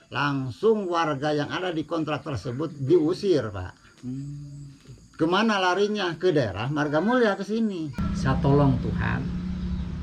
langsung warga yang ada di kontrak tersebut diusir, Pak. Kemana larinya? Ke daerah Marga Mulia, ke sini. Saya tolong Tuhan,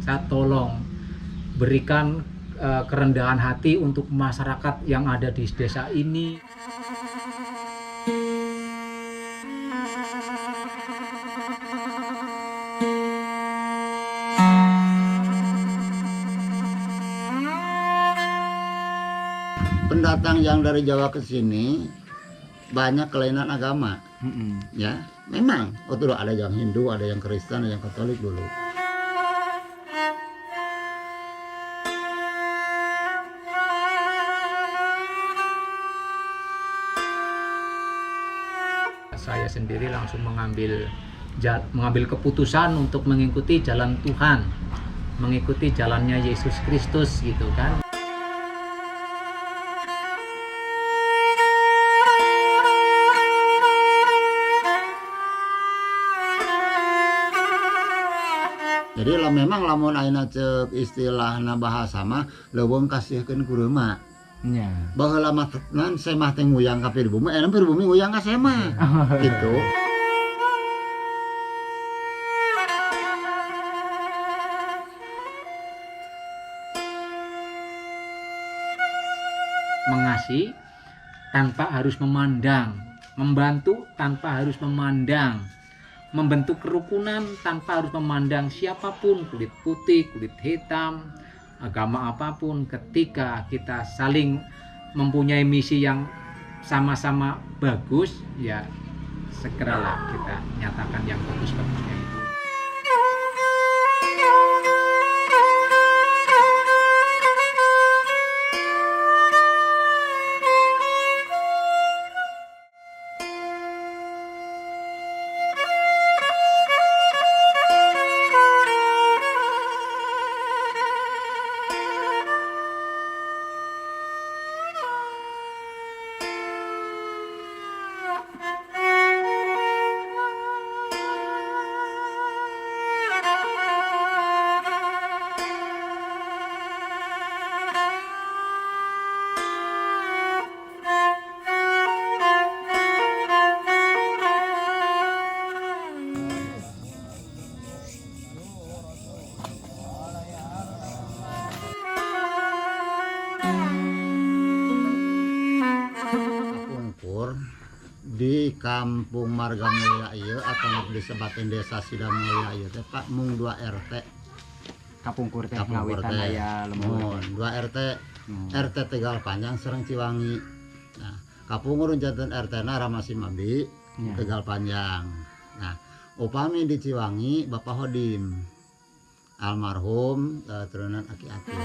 saya tolong berikan kerendahan hati untuk masyarakat yang ada di desa ini. Pendatang yang dari Jawa ke sini banyak kelainan agama. Ya, memang. Oh, tuh ada yang Hindu, ada yang Kristen, ada yang Katolik dulu. Saya sendiri langsung mengambil keputusan untuk mengikuti jalan Tuhan, mengikuti jalannya Yesus Kristus gitu kan. Jadi memang lamun ayeuna ceuk istilahna bahasa mah leuweung kasihkeun kureuma. Nya. Baheula mah nan semah teh nguyang ka pribumi, aya pribumi nguyang ka semah. Gitu. Mengasihi tanpa harus memandang, membantu tanpa harus memandang, membentuk kerukunan tanpa harus memandang siapapun, kulit putih, kulit hitam, agama apapun. Ketika kita saling mempunyai misi yang sama-sama bagus, ya segeralah kita nyatakan yang bagus-bagusnya itu. Kapungkur di Kampung Marga Mulia ieu atau disebatin Desa Sidang Mulia ieu teh Pak mung 2 RT. Kapungkur teh Kapungkur ngawitan teh. aya lembur. 2 RT. RT Tegal Panjang Sereng Ciwangi. Nah, kapungkur janten RT-na Ramasi Mabi, Ya. Tegal Panjang. Nah, upami di Ciwangi Bapak Hodim. Almarhum turunan aki-aki.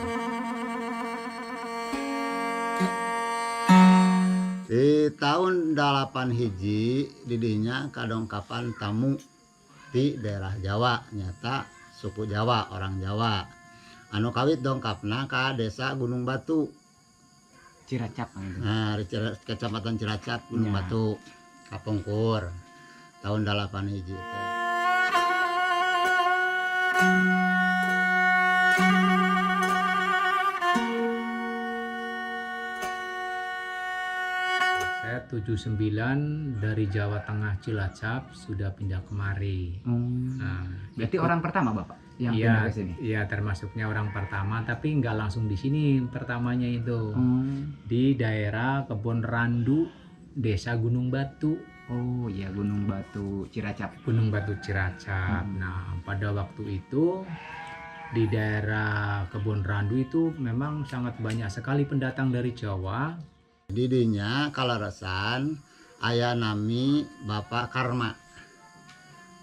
Di tahun 8 hiji didinya kadongkapan tamu di daerah Jawa, nyata suku Jawa, orang Jawa. Anu kawit dongkapna ka desa Gunung Batu. Ciracap gitu. Nah, di Kecamatan Cilacap Gunung Ya. Batu, Kapungkur. Tahun 8 hiji teh. Saya 79 dari Jawa Tengah Cilacap sudah pindah kemari. Nah, Berarti orang pertama Bapak yang iya, pindah ke sini. iya termasuknya orang pertama, tapi nggak langsung di sini pertamanya itu. Di daerah Kebon Randu, Desa Gunung Batu. Oh iya, Gunung Batu Ciracap. Gunung Batu Ciracap. Nah, pada waktu itu di daerah Kebon Randu itu memang sangat banyak sekali pendatang dari Jawa. Didinya kalaresan aya nami Bapak Karma.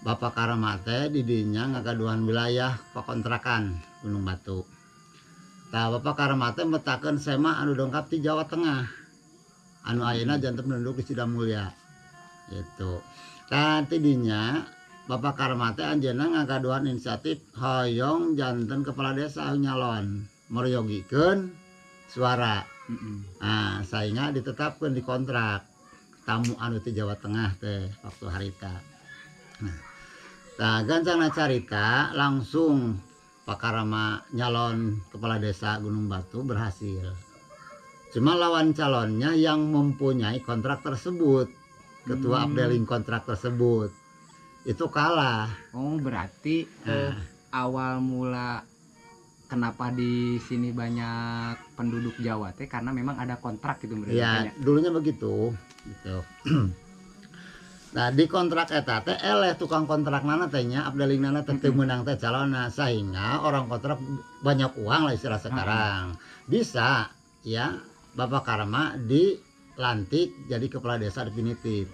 Bapak Karma teh didinya ngagaduhan wilayah pakontrakan Gunung Batu. Tah Bapak Karma teh metakeun sema anu dongkap di Jawa Tengah. Anu ayeuna janten penduduk di Sidamulya. Gitu. Tah tidinya Bapak Karma teh anjeunna ngagaduhan inisiatif hoyong janten kepala desa nyalon meryogikeun suara. Nah, sainga ditetapkan di kontrak tamu anu ti Jawa Tengah teh waktu harita. Nah, gancangna carita langsung Pak Karama nyalon kepala desa Gunung Batu berhasil. Cuma lawan calonnya yang mempunyai kontrak tersebut, ketua Abdeling kontrak tersebut itu kalah. Oh, berarti Nah, awal mula kenapa di sini banyak penduduk Jawa teh karena memang ada kontrak gitu berarti. ya dulunya begitu gitu. Nah di kontrak eta teh eleh tukang kontrak nana tehnya Abdeling nana teh teu meunang teh calonna, sehingga orang kontrak banyak uang lah istilah sekarang. Bisa ya Bapak Karma dilantik jadi kepala desa definitif.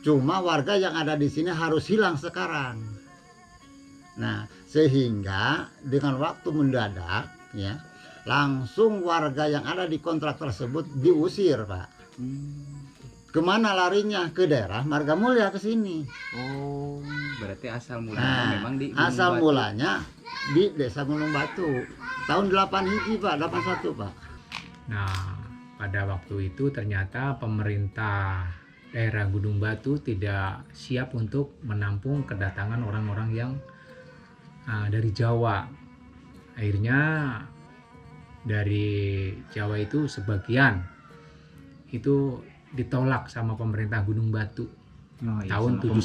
Cuma warga yang ada di sini harus hilang sekarang. Nah, sehingga dengan waktu mendadak ya, langsung warga yang ada di kontrak tersebut diusir, Pak. Kemana larinya? Ke daerah Margamulya ke sini. Oh, berarti asal mulanya Nah, memang di Gunung asal Batu. mulanya di Desa Gunung Batu. Tahun 8 Hiji, Pak, 81, Pak. Nah, pada waktu itu ternyata pemerintah daerah Gunung Batu tidak siap untuk menampung kedatangan orang-orang yang dari Jawa. Akhirnya dari Jawa itu sebagian itu ditolak sama pemerintah Gunung Batu Oh, iya, tahun sama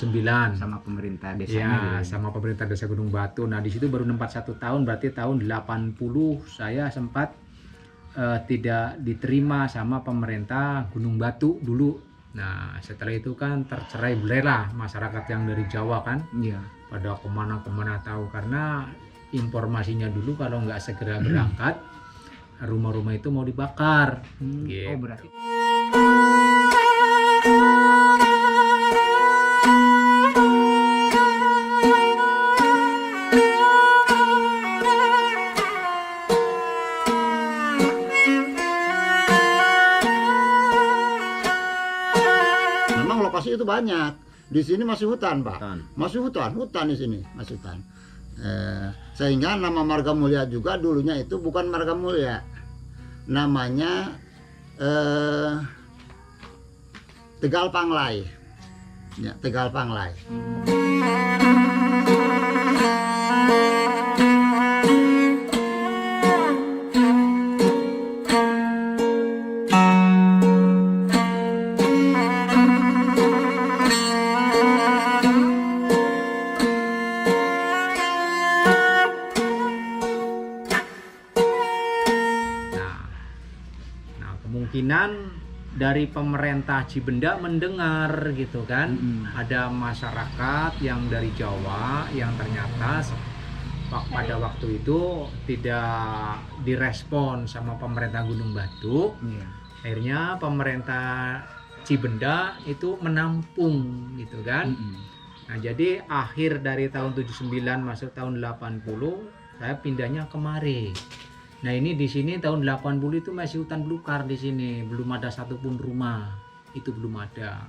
79. sama pemerintah desanya Ya, gitu ya. sama pemerintah desa Gunung Batu. Nah, di situ baru nempat 1 tahun, berarti tahun 80 saya sempat tidak diterima sama pemerintah Gunung Batu dulu. Nah, setelah itu kan tercerai berai lah masyarakat yang dari Jawa kan, Iya. pada kemana-kemana tahu, karena informasinya dulu kalau nggak segera berangkat, rumah-rumah itu mau dibakar. Gitu. Oh, berarti Memang lokasi itu banyak. Di sini masih hutan, Pak. Hutan. Masih hutan di sini, masih hutan. Sehingga nama Margamulya juga dulunya itu bukan Margamulya. Namanya Tegal Panglai. Ya, Tegal Panglai. Nah, kemungkinan dari pemerintah Cibenda mendengar gitu kan, ada masyarakat yang dari Jawa yang ternyata pada waktu itu tidak direspon sama pemerintah Gunung Batu. iya. Akhirnya pemerintah Cibenda itu menampung gitu kan. Nah, jadi akhir dari tahun 79 masuk tahun 80 saya pindahnya kemari. Nah, ini di sini tahun 80 itu masih hutan belukar di sini, belum ada satupun rumah. Itu belum ada.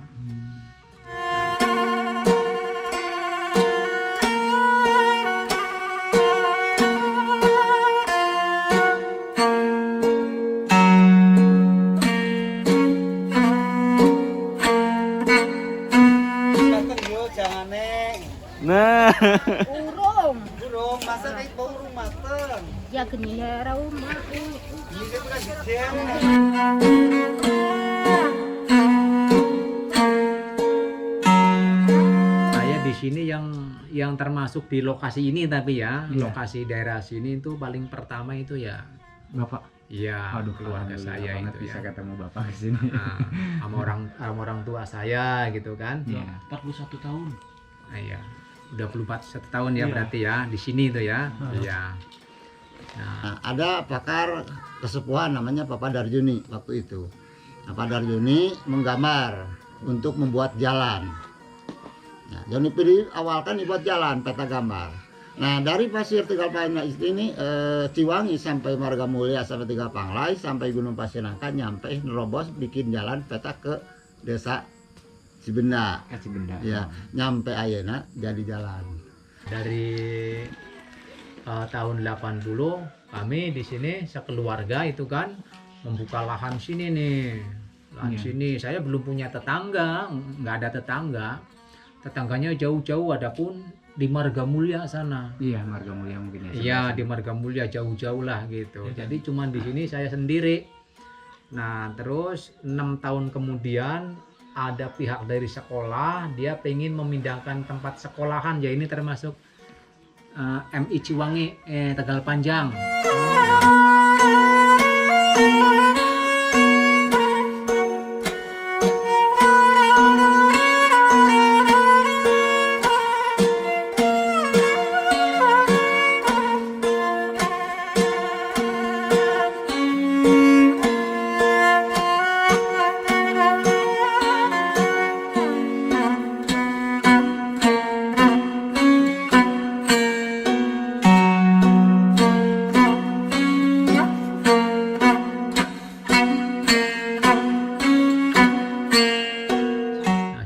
Nah, Urung, Burung, masa naik burung mateng. ya geni rumah. Saya di sini yang termasuk di lokasi ini, tapi ya, Iya. lokasi daerah sini itu paling pertama itu ya, Bapak. iya, Aduh, keluarga alhamdulillah saya banget itu bisa ya. ketemu Bapak di sini. Nah, sama orang tua saya gitu kan. Iya. 41 tahun. Nah, iya. Udah 41 tahun ya Iya. berarti ya di sini itu ya. Iya. Nah, Nah, ada pakar kesepuhan namanya Papa Darjuni waktu itu. Nah, Pak Darjuni menggambar untuk membuat jalan. Nah, Joni Pidi awal kan dibuat jalan peta gambar. Nah, dari Pasir Tegal Panglai ini Ciwangi sampai Margamulya sampai Tegal Panglai sampai Gunung Pasir Nangka nyampe nerobos bikin jalan peta ke desa Cibenda. Kasih benda. Ya, nyampe ayeuna jadi jalan. dari tahun 80 kami di sini sekeluarga itu kan membuka lahan sini nih. Lahan Iya. sini saya belum punya tetangga, nggak ada tetangga. Tetangganya jauh-jauh, adapun di Margamulya sana. Iya, Marga Mulia mungkin ya. Iya, di Margamulya jauh-jauh lah gitu. Jadi cuman di sini saya sendiri. Nah terus 6 tahun kemudian ada pihak dari sekolah dia pengen memindahkan tempat sekolahan, ya ini termasuk MI Ciwangi Tegal Panjang.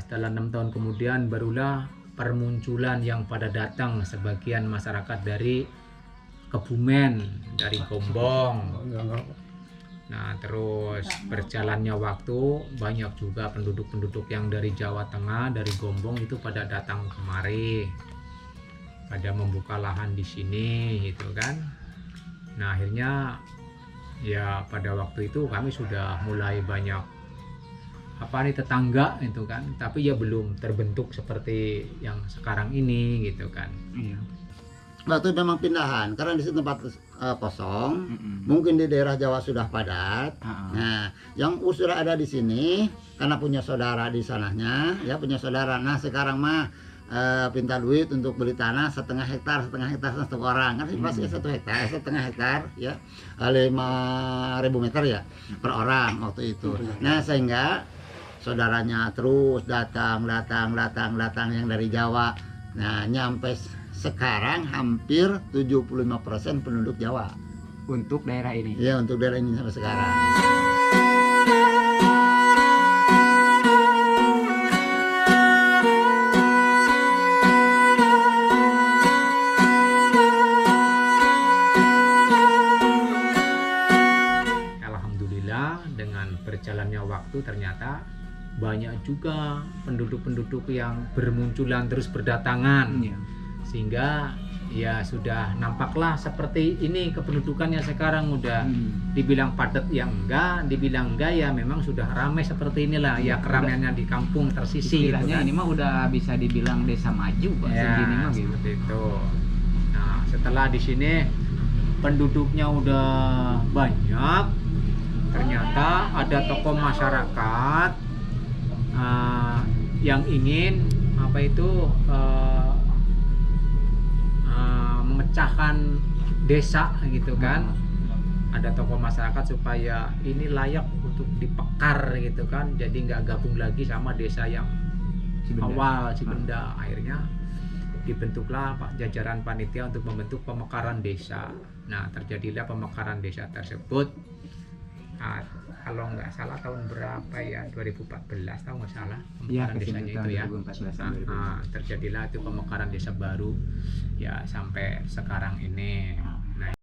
Setelah 6 tahun kemudian barulah permunculan yang pada datang sebagian masyarakat dari Kebumen, dari Gombong. Nah terus berjalannya waktu banyak juga penduduk-penduduk yang dari Jawa Tengah, dari Gombong itu pada datang kemari, pada membuka lahan di sini gitu kan. Nah akhirnya ya pada waktu itu kami sudah mulai banyak tetangga itu kan, tapi ya belum terbentuk seperti yang sekarang ini gitu kan. Iya. Waktu memang pindahan karena di situ tempat kosong, mungkin di daerah Jawa sudah padat. Nah, yang sudah ada di sini karena punya saudara di sananya, ya punya saudara. Nah, sekarang mah pinta duit untuk beli tanah setengah hektar satu orang kan pasti 1 hektar, setengah hektar ya 5.000 meter ya per orang waktu itu. Nah, sehingga saudaranya terus datang yang dari Jawa. Nah, nyampe sekarang hampir 75% penduduk Jawa Untuk daerah ini. ya, untuk daerah ini sampai sekarang. Alhamdulillah dengan berjalannya waktu ternyata banyak juga penduduk-penduduk yang bermunculan terus berdatangan, Iya. sehingga ya sudah nampaklah seperti ini kependudukannya sekarang. Udah dibilang padat ya enggak, dibilang enggak ya memang sudah ramai seperti inilah ya, keramaiannya di kampung tersisih gitu Istilahnya kan. ini mah udah bisa dibilang desa maju Pak, Ya, segini mah gitu. seperti itu. Nah setelah di sini penduduknya udah banyak, ternyata ada tokoh masyarakat yang ingin memecahkan desa gitu kan. Ada tokoh masyarakat supaya ini layak untuk dipekar gitu kan, jadi nggak gabung lagi sama desa yang awal Cibenda. Akhirnya dibentuklah jajaran panitia untuk membentuk pemekaran desa. Nah terjadilah pemekaran desa tersebut. Kalau nggak salah tahun berapa ya, 2014 tahu nggak salah Iya, pemekaran desanya itu ya. 2014. Terjadilah itu pemekaran desa baru ya sampai sekarang ini. Nah